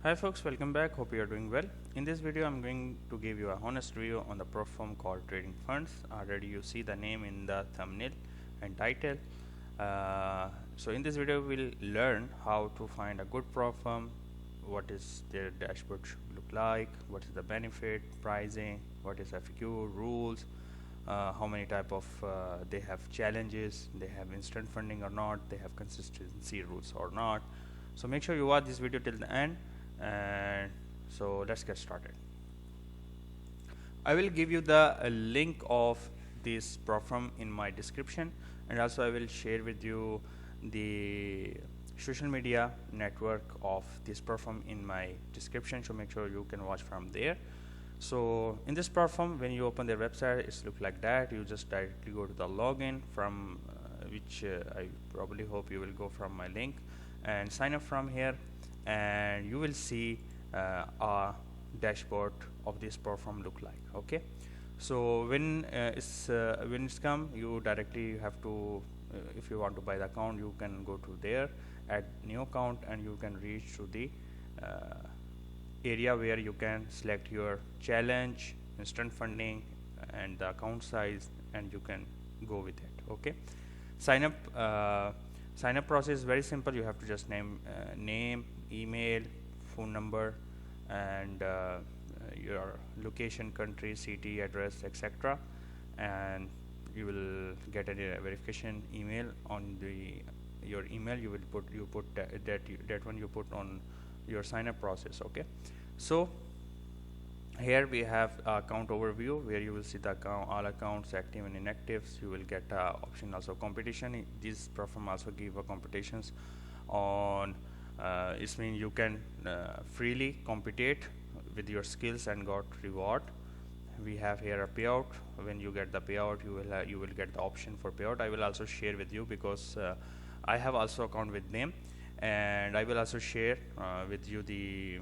Hi folks, welcome back. Hope you are doing well. In this video I'm going to give you a honest review on the prop firm called Tradingfunds. Already you see the name in the thumbnail and title. So in this video we'll learn how to find a good prop firm, what is their dashboard should look like, what is the benefit, pricing, what is FAQ, rules, how many type of they have challenges, they have instant funding or not, they have consistency rules or not. So make sure you watch this video till the end. And so let's get started. I will give you the link of this prop firm in my description, and also I will share with you the social media network of this prop firm in my description, so make sure you can watch from there. So in this prop firm, when you open their website, it's look like that. You just directly go to the login from which I probably hope you will go from my link and sign up from here, and you will see a dashboard of this prop firm look like. Okay, so when it's come, you directly have to if you want to buy the account, you can go to there, add new account, and you can reach to the area where you can select your challenge, instant funding, and the account size, and you can go with it. Okay, sign up process is very simple. You have to just name, email, phone number, and your location, country, city, address, etc. And you will get a verification email on your email. You will put that one you put on your sign up process. Okay, so here we have account overview, where you will see the all accounts, active and inactives. You will get option also competition. This prop firm also give competitions on it means you can freely compete with your skills and got reward. We have here a payout. When you get the payout, you will get the option for payout. I will also share with you because I have also account with them, and I will also share with you the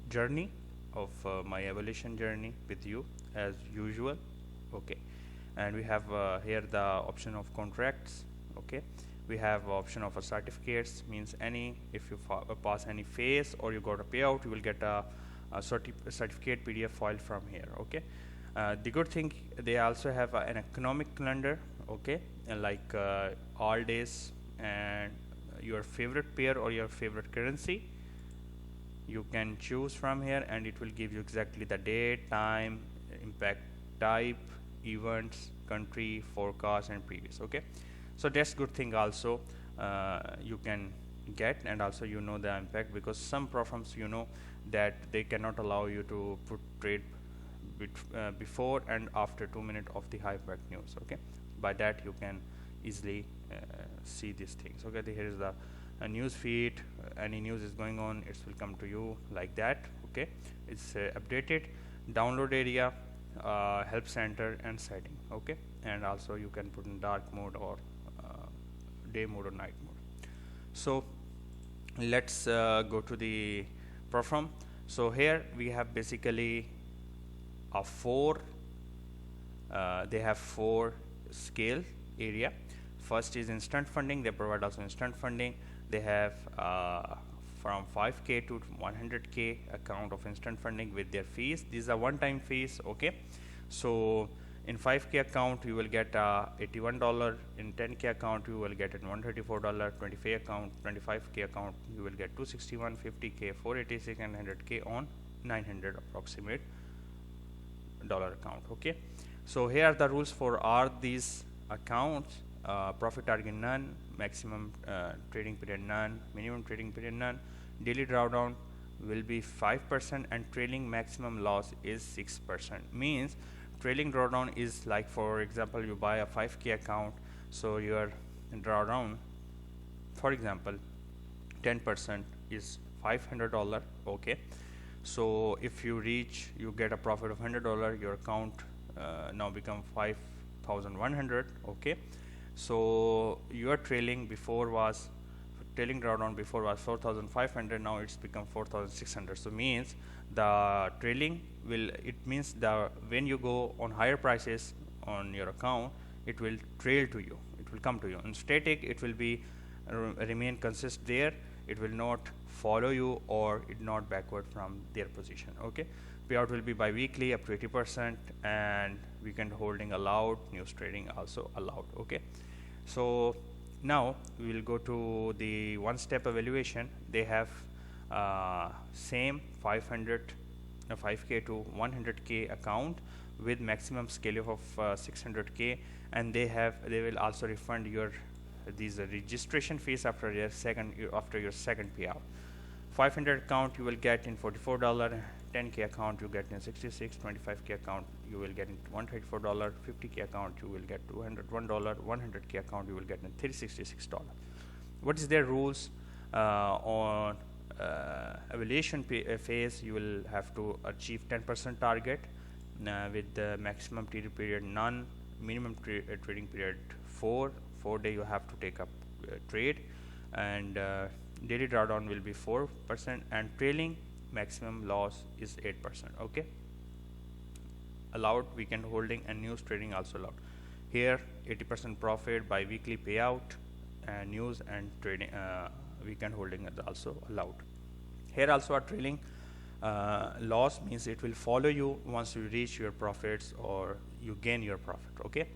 journey of my evaluation journey with you as usual. Okay, and we have here the option of contracts. Okay, we have option of certificates, means if you pass any phase or you got a payout, you will get a certificate PDF file from here. Okay, the good thing, they also have an economic calendar. Okay, like all days and your favorite pair or your favorite currency. You can choose from here, and it will give you exactly the date, time, impact type, events, country, forecast, and previous. Okay, so that's good thing also you can get, and also you know the impact, because some prop firms that they cannot allow you to put trade before and after 2 minutes of the high impact news. Okay, by that you can easily see these things. Okay, here is the news feed. Any news is going on, it will come to you like that. Okay, it's updated, download area, help center, and setting. Okay, and also you can put in dark mode or day mode or night mode. So let's go to the prop firm. So here we have basically a they have four scale area. First is instant funding. They provide also instant funding. They have from 5k to 100k account of instant funding with their fees. These are one-time fees. Okay, so in 5k account you will get $81. In 10k account you will get it $134. 25k account you will get $261. 50k $486, and 100k on $900 approximate dollar account. Okay, so here are the rules for all these accounts. Profit target none, maximum trading period none, minimum trading period none, daily drawdown will be 5%, and trailing maximum loss is 6%. Means trailing drawdown is like, for example, you buy a 5k account, so your drawdown, for example, 10% is $500. Okay, so if you get a profit of $100, your account now become 5,100. Okay, so your trailing drawdown before was 4,500. Now it's become 4,600. So means the trailing means when you go on higher prices on your account, it will trail to you, it will come to you. In static, it will be remain consist there. It will not follow you or it not backward from their position. Okay, payout will be bi-weekly up to 80%, and weekend holding allowed, news trading also allowed. Okay, so now we will go to the one-step evaluation. They have same 5K to 100K account with maximum scale of 600K, and they will also refund your these registration fees after your second payout. 500 account you will get in $44, 10K account you get in 66, 25K account you will get in $134, 50K account you will get $201, 100K account you will get in $366. What is their rules on evaluation phase? You will have to achieve 10% target with the maximum trading period none, minimum trading period 4 day you have to take up trade, and daily drawdown will be 4%, and trailing maximum loss is 8%. Okay, allowed weekend holding and news trading also allowed. Here 80% profit by weekly payout, and news and trading weekend holding is also allowed. Here also a trailing loss means it will follow you once you reach your profits or you gain your profit. Okay,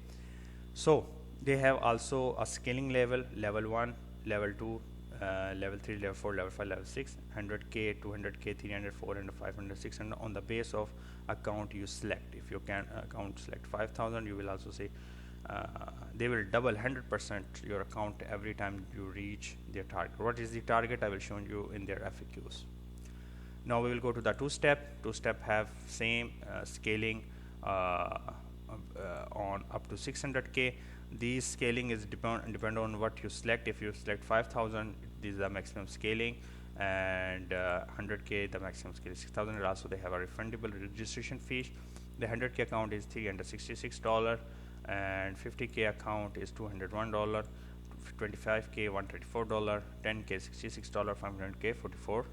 so they have also a scaling level: level 1, level 2, level 3, level 4, level 5, level 6, 100K, 200K, 300, 400, 500, 600 on the base of account you select. If you can account select 5,000, you will also say they will double 100% your account every time you reach their target. What is the target? I will show you in their FAQs. Now we will go to the two-step have same scaling on up to 600K. These scaling is depend on what you select. If you select 5,000, this is the maximum scaling, and 100K the maximum scale is 6,000. Also they have a refundable registration fee. The 100K account is $366, and 50K account is $201, 25K $134, 10K $66, 500K $44.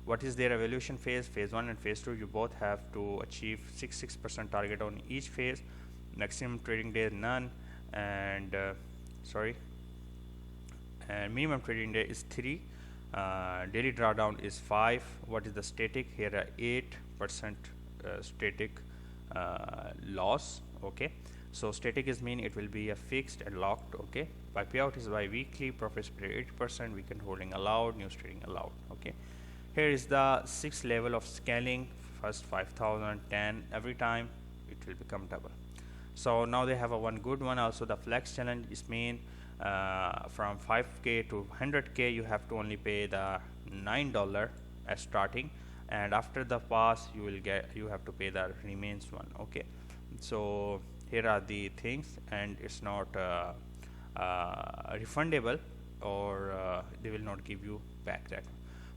What is their evaluation phase? Phase 1 and phase 2, you both have to achieve 6% target on each phase. Maximum trading day none, and and minimum trading day is 3. Daily drawdown is 5. What is the static? Here 8% static loss. Okay, so static is mean it will be a fixed and locked. Okay, by payout is by weekly, profit split 80%, weekend holding allowed, news trading allowed. Okay, here is the 6th level of scaling. First 5,000, 10 every time it will become double. So now they have a one good one also. The flex challenge is mean from 5K to 100K you have to only pay the $9 as starting, and after the pass you have to pay the remains one. Okay, so here are the things, and it's not refundable, or they will not give you back that.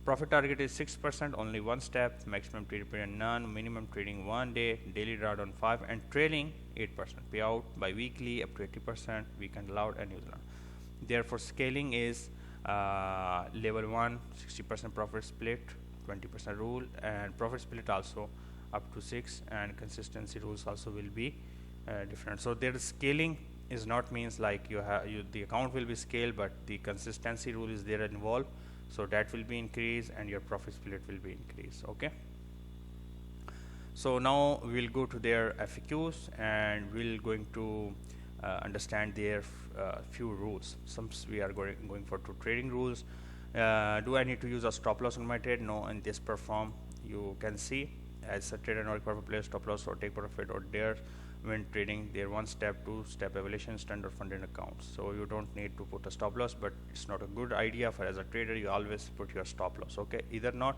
Profit target is 6%, only one step, maximum trading period none, minimum trading 1 day, daily drawdown 5, and trailing 8%. Payout by weekly up to 80%, weekend allowed, and news allowed. Therefore, scaling is level 1, 60% profit split, 20% rule, and profit split also up to 6, and consistency rules also will be different. So their scaling is not means like the account will be scaled, but the consistency rule is there involved. So that will be increased, and your profit split will be increased. Okay, so now we'll go to their FAQs, and we're going to understand their few rules. Some we are going for two trading rules. Do I need to use a stop loss on my trade? No. In this perform, you can see as a trader not required to place stop loss or take profit or dare when trading their 1-step, 2-step evaluation standard funded accounts. So you don't need to put a stop loss, but it's not a good idea for as a trader. You always put your stop loss. Okay, either not.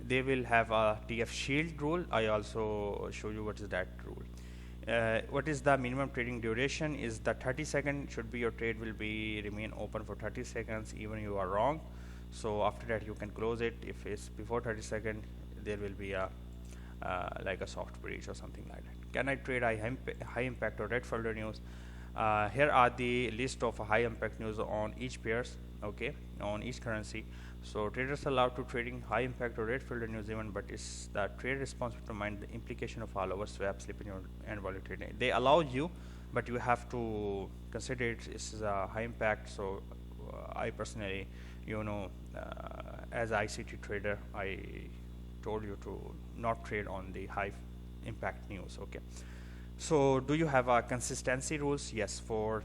They will have a TF shield rule. I also show you what is that rule. What is the minimum trading duration? Is the 30 second should be your trade will be remain open for 30 seconds even you are wrong. So after that you can close it. If it's before 30 seconds, there will be a like a soft breach or something like that. Can I trade high impact or red folder news? Here are the list of high impact news on each pairs. Okay, on each currency. So traders are allowed to trading high impact or red folder news even, but it's the trader responsible to mind the implication of all over swap, slipping and volume trading. They allow you, but you have to consider it is a high impact. So I personally, as ICT trader, I told you to not trade on the high impact news. Okay, so do you have consistency rules? Yes, for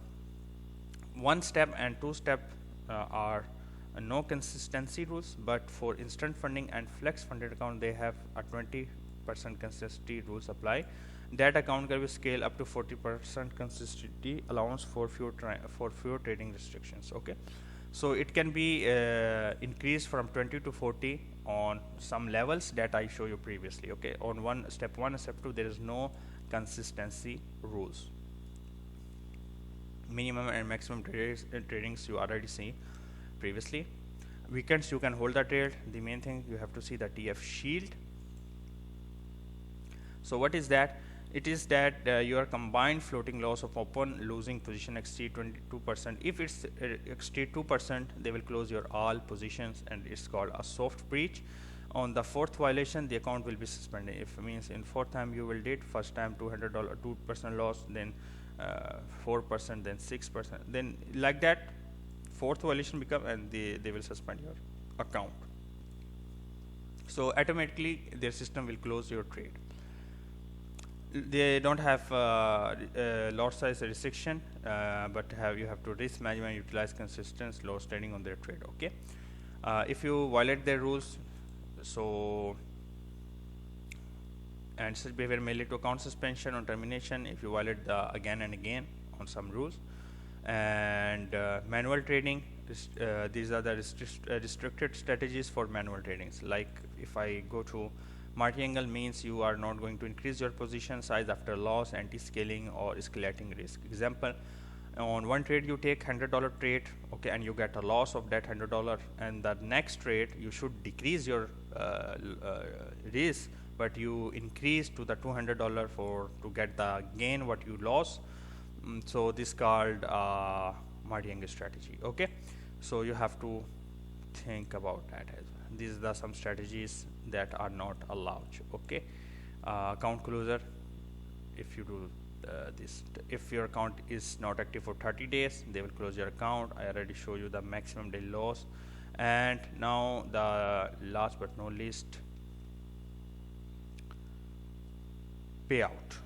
one step and two step are no consistency rules, but for instant funding and flex funded account they have a 20% consistency rules apply. That account can be scaled up to 40% consistency allowance for fewer trading restrictions. Okay, so it can be increased from 20 to 40 on some levels that I show you previously. Okay, on step 1 and step 2 there is no consistency rules. Minimum and maximum tradings you already see previously. Weekends you can hold the trade. The main thing you have to see the TF shield. So what is that? It is that your combined floating loss of open losing position exceed 22%. If it's exceed 2%, they will close your all positions, and it's called a soft breach. On the fourth violation, the account will be suspended. If it means in fourth time you will did, first time $200, 2% loss, then 4%, then 6%, then like that fourth violation become, and they will suspend your account. So automatically their system will close your trade. They don't have lot size restriction, but you have to risk management, utilize consistent loss trading on their trade. Okay, if you violate their rules, so and such behavior may lead to account suspension or termination if you violate the again and again on some rules. And manual trading, these are the restricted strategies for manual tradings. Like if I go to multi-angle, means you are not going to increase your position size after loss, anti-scaling or escalating risk. Example, on one trade you take $100 trade, okay, and you get a loss of that $100, and the next trade you should decrease your risk, but you increase to the $200 for to get the gain what you lost. So this called multi-angle strategy. Okay, so you have to think about that as well. These are some strategies that are not allowed. Okay, account closer, if you do this, if your account is not active for 30 days, they will close your account. I already show you the maximum daily loss. And now the last but not least, payout.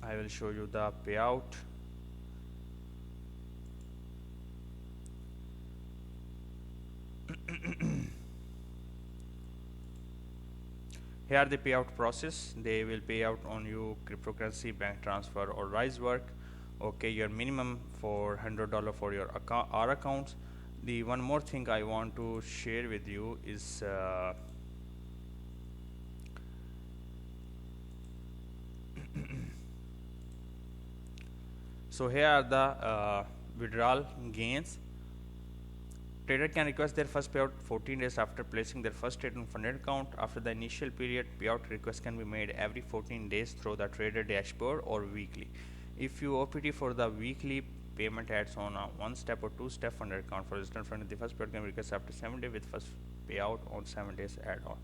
I will show you the payout. Here are the payout process. They will pay out on you cryptocurrency, bank transfer or rise work. Okay, your minimum for $100 for your account, our accounts. The one more thing I want to share with you is so here are the withdrawal gains. Trader can request their first payout 14 days after placing their first trade on funded account. After the initial period, payout request can be made every 14 days through the trader dashboard or weekly. If you OPT for the weekly payment adds on a one-step or two-step funded account, for instant funding, the first payout can be requested after 7 days with first payout on 7 days add-on.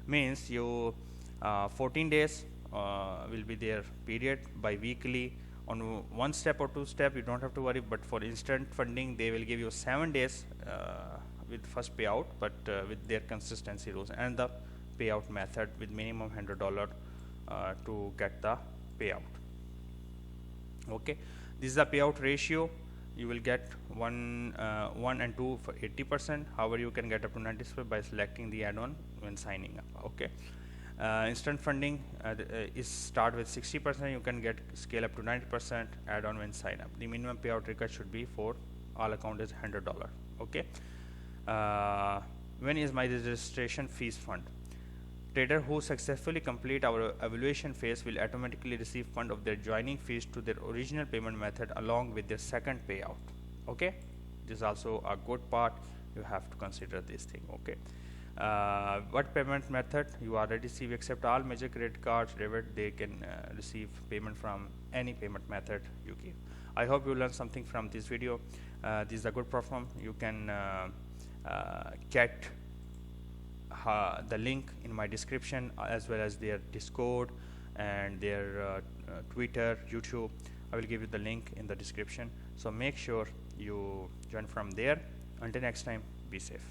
Means you 14 days will be their period by weekly. On one step or two step you don't have to worry, but for instant funding they will give you 7 days with first payout, but with their consistency rules and the payout method with minimum $100 to get the payout. Okay, this is the payout ratio. You will get 1 and 2 for 80%. However, you can get up to 90% by selecting the add-on when signing up. Okay, instant funding is start with 60%. You can get scale up to 90% add-on when sign up. The minimum payout request should be for all account is $100. Okay, when is my registration fees fund? Trader who successfully complete our evaluation phase will automatically receive fund of their joining fees to their original payment method along with their second payout. Okay, this is also a good part. You have to consider this thing. Okay, what payment method? You already see we accept all major credit cards, debit. They can receive payment from any payment method you give. I hope you learned something from this video. This is a good platform. You can get the link in my description as well as their Discord and their Twitter, YouTube. I will give you the link in the description, so make sure you join from there. Until next time, be safe.